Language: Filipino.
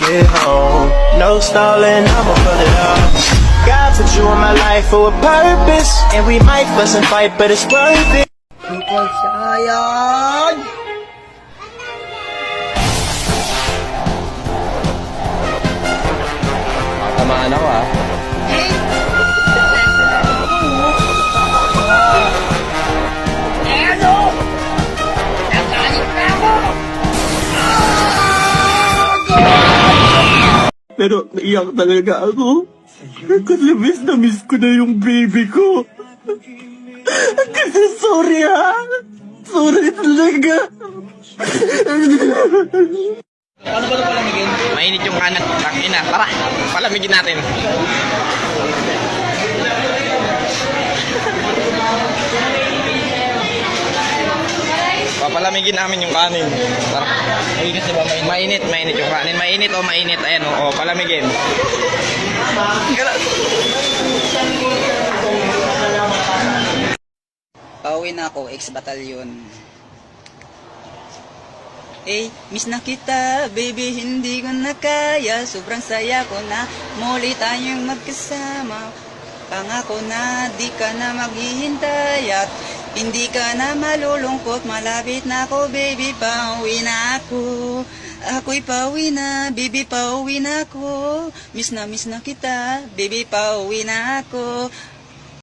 get home. No stalling, I'ma pull it up. God put you in my life for a purpose, and we might fuss and fight, but it's worth it. Ikaw sayang! Tamaan ako ah. Pero naiyak talaga ako. Kasi miss ko na yung baby ko. Kasi sorry ha. Sorry talaga. Mainit yung kanan. Tangina, tara. Palamigin natin. Papalamigin namin yung kanin. Tara. Mainit yung kanin. Mainit o mainit. Ayan o, palamigin. Pauwi na ako, ex-batalyon. Miss na kita, baby, hindi ko na kaya. Sobrang saya ko na muli tayong magkasama. Pangako na di ka na maghihintay at hindi ka na malulungkot. Malapit na ako, baby, pauwi na ako. Ako'y pauwi na, baby, pauwi na ako. Miss na kita, baby, pauwi na ako.